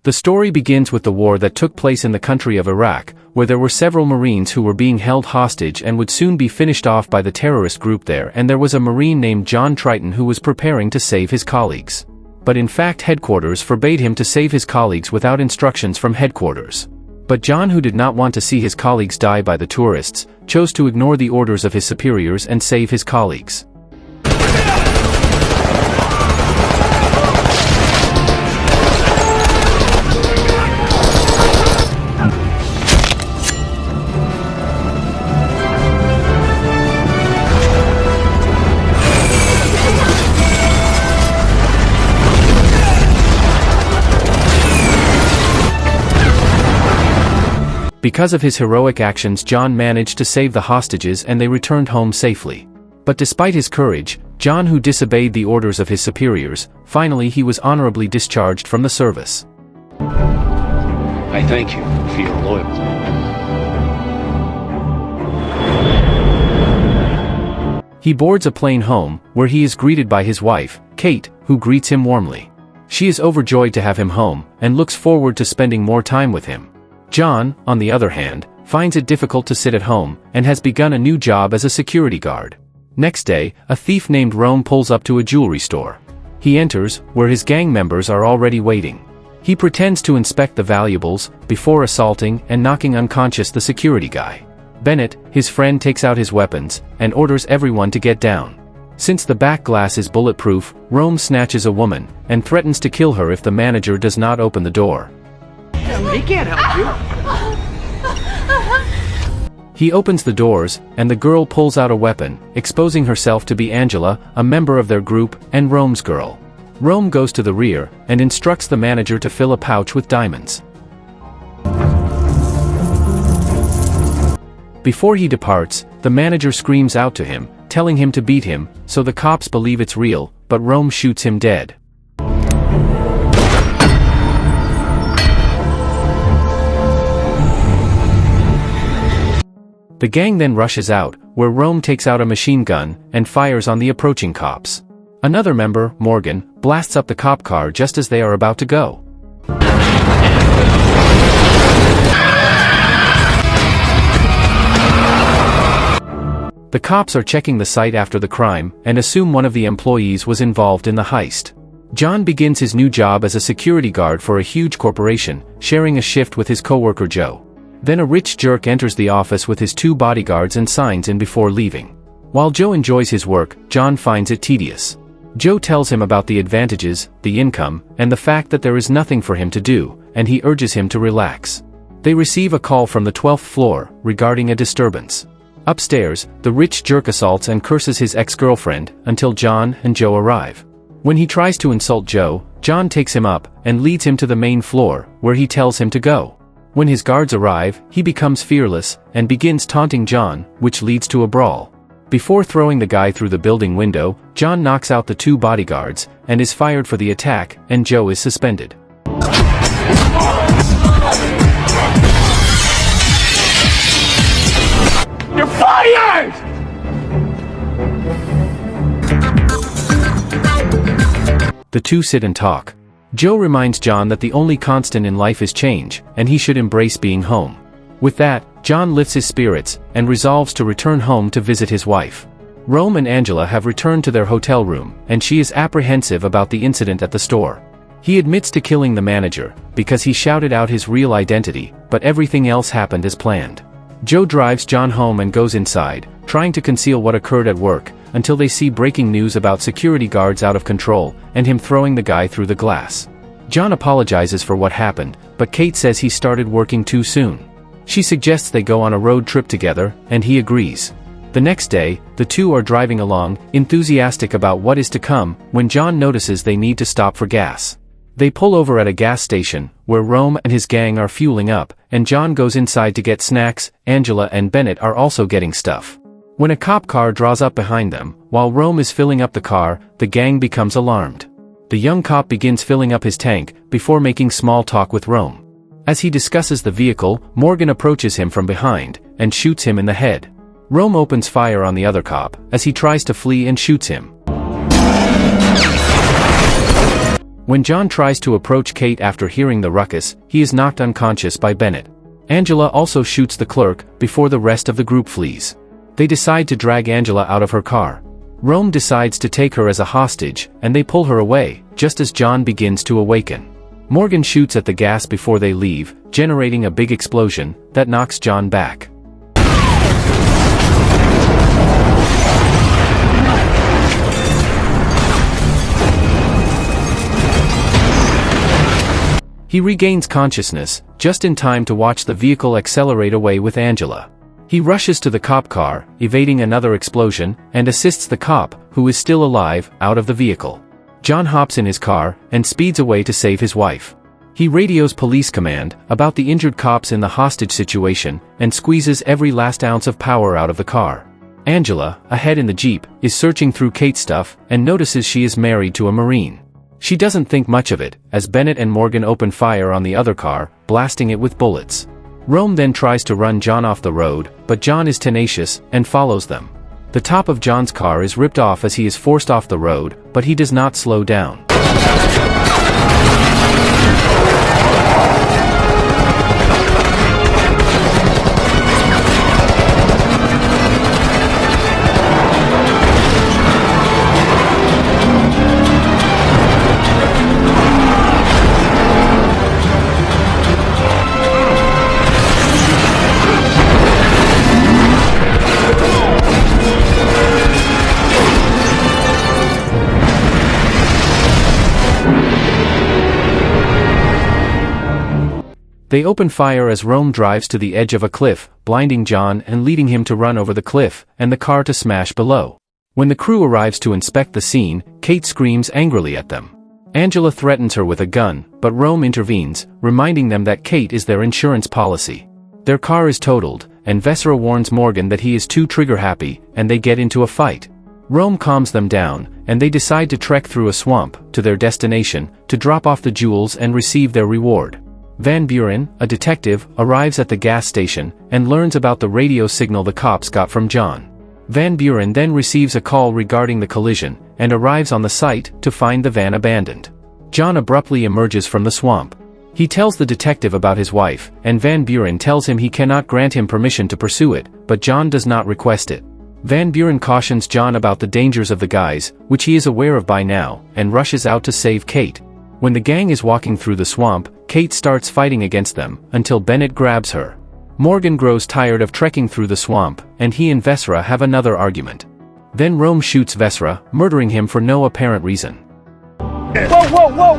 The story begins with the war that took place in the country of Iraq, where there were several Marines who were being held hostage and would soon be finished off by the terrorist group there, and there was a Marine named John Triton who was preparing to save his colleagues. But in fact headquarters forbade him to save his colleagues without instructions from headquarters. But John, who did not want to see his colleagues die by the tourists, chose to ignore the orders of his superiors and save his colleagues. Because of his heroic actions, John managed to save the hostages and they returned home safely. But despite his courage, John, who disobeyed the orders of his superiors, finally he was honorably discharged from the service. I thank you for your loyalty. He boards a plane home, where he is greeted by his wife, Kate, who greets him warmly. She is overjoyed to have him home, and looks forward to spending more time with him. John, on the other hand, finds it difficult to sit at home, and has begun a new job as a security guard. Next day, a thief named Rome pulls up to a jewelry store. He enters, where his gang members are already waiting. He pretends to inspect the valuables, before assaulting and knocking unconscious the security guy. Bennett, his friend, takes out his weapons, and orders everyone to get down. Since the back glass is bulletproof, Rome snatches a woman, and threatens to kill her if the manager does not open the door. He can't help you. He opens the doors, and the girl pulls out a weapon, exposing herself to be Angela, a member of their group, and Rome's girl. Rome goes to the rear, and instructs the manager to fill a pouch with diamonds. Before he departs, the manager screams out to him, telling him to beat him, so the cops believe it's real, but Rome shoots him dead. The gang then rushes out, where Rome takes out a machine gun, and fires on the approaching cops. Another member, Morgan, blasts up the cop car just as they are about to go. The cops are checking the site after the crime, and assume one of the employees was involved in the heist. John begins his new job as a security guard for a huge corporation, sharing a shift with his coworker Joe. Then a rich jerk enters the office with his 2 bodyguards and signs in before leaving. While Joe enjoys his work, John finds it tedious. Joe tells him about the advantages, the income, and the fact that there is nothing for him to do, and he urges him to relax. They receive a call from the 12th floor, regarding a disturbance. Upstairs, the rich jerk assaults and curses his ex-girlfriend, until John and Joe arrive. When he tries to insult Joe, John takes him up, and leads him to the main floor, where he tells him to go. When his guards arrive, he becomes fearless, and begins taunting John, which leads to a brawl. Before throwing the guy through the building window, John knocks out the 2 bodyguards, and is fired for the attack, and Joe is suspended. You're fired! The two sit and talk. Joe reminds John that the only constant in life is change, and he should embrace being home. With that, John lifts his spirits, and resolves to return home to visit his wife. Rome and Angela have returned to their hotel room, and she is apprehensive about the incident at the store. He admits to killing the manager, because he shouted out his real identity, but everything else happened as planned. Joe drives John home and goes inside, trying to conceal what occurred at work, until they see breaking news about security guards out of control, and him throwing the guy through the glass. John apologizes for what happened, but Kate says he started working too soon. She suggests they go on a road trip together, and he agrees. The next day, the two are driving along, enthusiastic about what is to come, when John notices they need to stop for gas. They pull over at a gas station, where Rome and his gang are fueling up, and John goes inside to get snacks. Angela and Bennett are also getting stuff. When a cop car draws up behind them, while Rome is filling up the car, the gang becomes alarmed. The young cop begins filling up his tank, before making small talk with Rome. As he discusses the vehicle, Morgan approaches him from behind, and shoots him in the head. Rome opens fire on the other cop, as he tries to flee and shoots him. When John tries to approach Kate after hearing the ruckus, he is knocked unconscious by Bennett. Angela also shoots the clerk before the rest of the group flees. They decide to drag Angela out of her car. Rome decides to take her as a hostage, and they pull her away, just as John begins to awaken. Morgan shoots at the gas before they leave, generating a big explosion that knocks John back. He regains consciousness, just in time to watch the vehicle accelerate away with Angela. He rushes to the cop car, evading another explosion, and assists the cop, who is still alive, out of the vehicle. John hops in his car, and speeds away to save his wife. He radios police command about the injured cops in the hostage situation, and squeezes every last ounce of power out of the car. Angela, ahead in the Jeep, is searching through Kate's stuff, and notices she is married to a Marine. She doesn't think much of it, as Bennett and Morgan open fire on the other car, blasting it with bullets. Rome then tries to run John off the road, but John is tenacious, and follows them. The top of John's car is ripped off as he is forced off the road, but he does not slow down. They open fire as Rome drives to the edge of a cliff, blinding John and leading him to run over the cliff, and the car to smash below. When the crew arrives to inspect the scene, Kate screams angrily at them. Angela threatens her with a gun, but Rome intervenes, reminding them that Kate is their insurance policy. Their car is totaled, and Vesera warns Morgan that he is too trigger-happy, and they get into a fight. Rome calms them down, and they decide to trek through a swamp to their destination, to drop off the jewels and receive their reward. Van Buren, a detective, arrives at the gas station, and learns about the radio signal the cops got from John. Van Buren then receives a call regarding the collision, and arrives on the site to find the van abandoned. John abruptly emerges from the swamp. He tells the detective about his wife, and Van Buren tells him he cannot grant him permission to pursue it, but John does not request it. Van Buren cautions John about the dangers of the guys, which he is aware of by now, and rushes out to save Kate. When the gang is walking through the swamp, Kate starts fighting against them, until Bennett grabs her. Morgan grows tired of trekking through the swamp, and he and Vesera have another argument. Then Rome shoots Vesera, murdering him for no apparent reason. Whoa, whoa, whoa,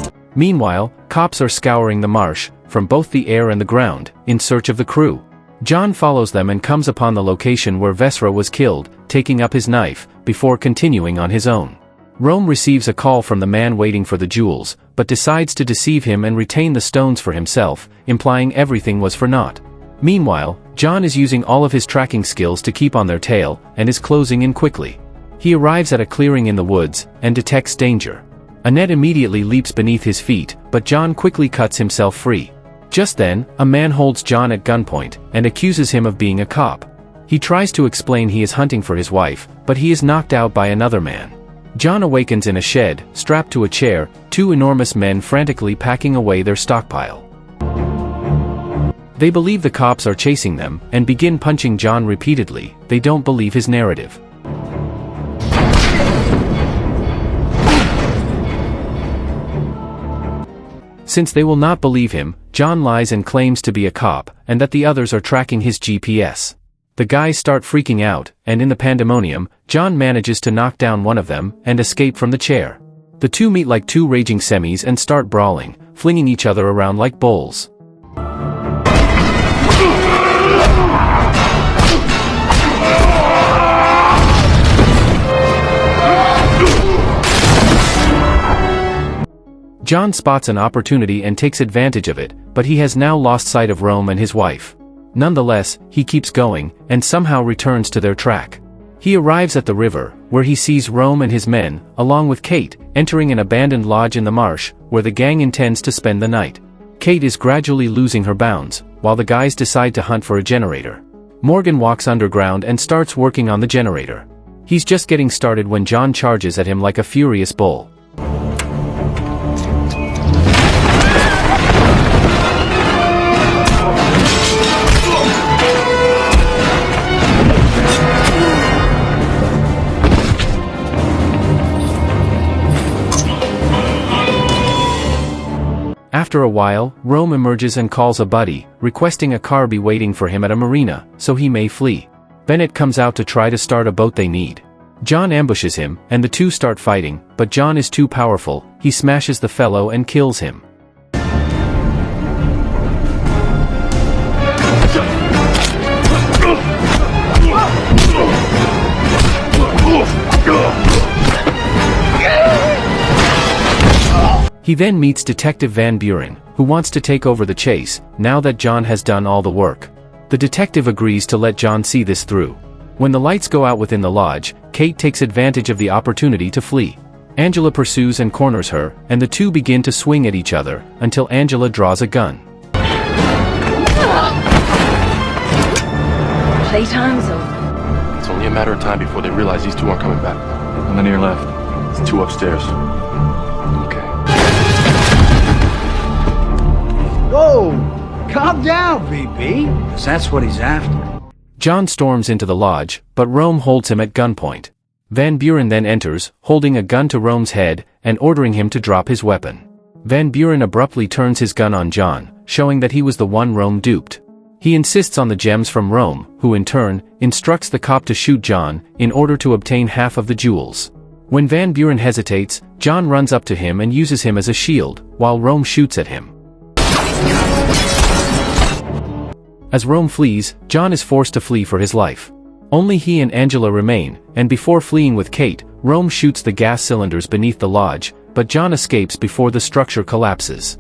whoa! Meanwhile, cops are scouring the marsh, from both the air and the ground, in search of the crew. John follows them and comes upon the location where Vesera was killed, taking up his knife, before continuing on his own. Rome receives a call from the man waiting for the jewels, but decides to deceive him and retain the stones for himself, implying everything was for naught. Meanwhile, John is using all of his tracking skills to keep on their tail, and is closing in quickly. He arrives at a clearing in the woods, and detects danger. A net immediately leaps beneath his feet, but John quickly cuts himself free. Just then, a man holds John at gunpoint, and accuses him of being a cop. He tries to explain he is hunting for his wife, but he is knocked out by another man. John awakens in a shed, strapped to a chair, two enormous men frantically packing away their stockpile. They believe the cops are chasing them, and begin punching John repeatedly. They don't believe his narrative. Since they will not believe him, John lies and claims to be a cop, and that the others are tracking his GPS. The guys start freaking out, and in the pandemonium, John manages to knock down one of them, and escape from the chair. The two meet like two raging semis and start brawling, flinging each other around like bulls. John spots an opportunity and takes advantage of it, but he has now lost sight of Rome and his wife. Nonetheless, he keeps going, and somehow returns to their track. He arrives at the river, where he sees Rome and his men, along with Kate, entering an abandoned lodge in the marsh, where the gang intends to spend the night. Kate is gradually losing her bounds, while the guys decide to hunt for a generator. Morgan walks underground and starts working on the generator. He's just getting started when John charges at him like a furious bull. After a while, Rome emerges and calls a buddy, requesting a car be waiting for him at a marina, so he may flee. Bennett comes out to try to start a boat they need. John ambushes him, and the two start fighting, but John is too powerful. He smashes the fellow and kills him. He then meets Detective Van Buren, who wants to take over the chase, now that John has done all the work. The detective agrees to let John see this through. When the lights go out within the lodge, Kate takes advantage of the opportunity to flee. Angela pursues and corners her, and the two begin to swing at each other, until Angela draws a gun. Playtime's over. It's only a matter of time before they realize these two aren't coming back. How many are left? It's two upstairs. Okay. Whoa! Calm down, BB. 'Cause that's what he's after. John storms into the lodge, but Rome holds him at gunpoint. Van Buren then enters, holding a gun to Rome's head, and ordering him to drop his weapon. Van Buren abruptly turns his gun on John, showing that he was the one Rome duped. He insists on the gems from Rome, who in turn, instructs the cop to shoot John, in order to obtain half of the jewels. When Van Buren hesitates, John runs up to him and uses him as a shield, while Rome shoots at him. As Rome flees, John is forced to flee for his life. Only he and Angela remain, and before fleeing with Kate, Rome shoots the gas cylinders beneath the lodge, but John escapes before the structure collapses.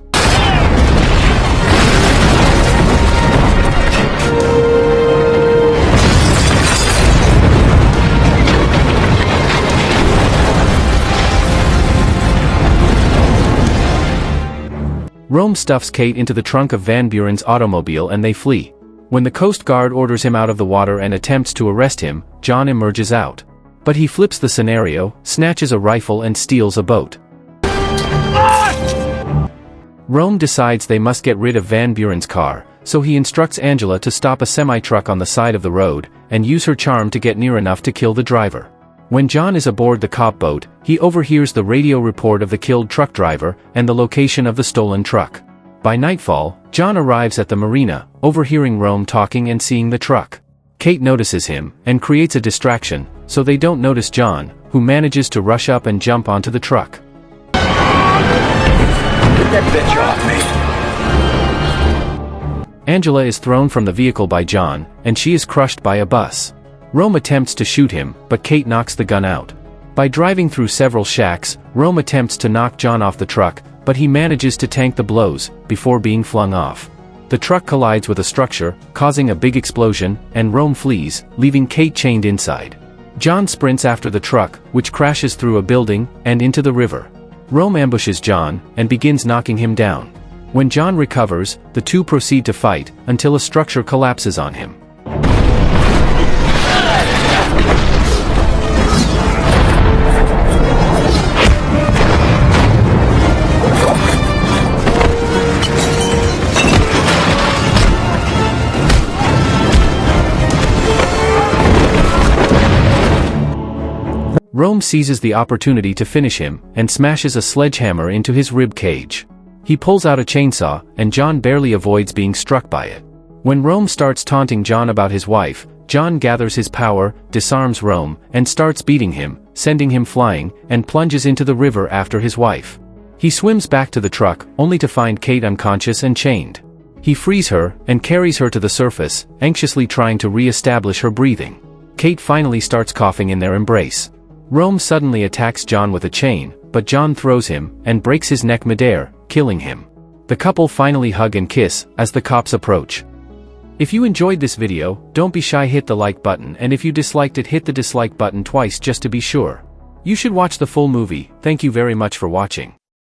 Rome stuffs Kate into the trunk of Van Buren's automobile and they flee. When the Coast Guard orders him out of the water and attempts to arrest him, John emerges out. But he flips the scenario, snatches a rifle and steals a boat. Rome decides they must get rid of Van Buren's car, so he instructs Angela to stop a semi-truck on the side of the road, and use her charm to get near enough to kill the driver. When John is aboard the cop boat, he overhears the radio report of the killed truck driver, and the location of the stolen truck. By nightfall, John arrives at the marina, overhearing Rome talking and seeing the truck. Kate notices him, and creates a distraction, so they don't notice John, who manages to rush up and jump onto the truck. Get that bitch off me! Angela is thrown from the vehicle by John, and she is crushed by a bus. Rome attempts to shoot him, but Kate knocks the gun out. By driving through several shacks, Rome attempts to knock John off the truck, but he manages to tank the blows, before being flung off. The truck collides with a structure, causing a big explosion, and Rome flees, leaving Kate chained inside. John sprints after the truck, which crashes through a building, and into the river. Rome ambushes John, and begins knocking him down. When John recovers, the two proceed to fight, until a structure collapses on him. Rome seizes the opportunity to finish him, and smashes a sledgehammer into his rib cage. He pulls out a chainsaw, and John barely avoids being struck by it. When Rome starts taunting John about his wife, John gathers his power, disarms Rome, and starts beating him, sending him flying, and plunges into the river after his wife. He swims back to the truck, only to find Kate unconscious and chained. He frees her, and carries her to the surface, anxiously trying to re-establish her breathing. Kate finally starts coughing in their embrace. Rome suddenly attacks John with a chain, but John throws him, and breaks his neck midair, killing him. The couple finally hug and kiss, as the cops approach. If you enjoyed this video, don't be shy, hit the like button, and if you disliked it, hit the dislike button twice just to be sure. You should watch the full movie. Thank you very much for watching.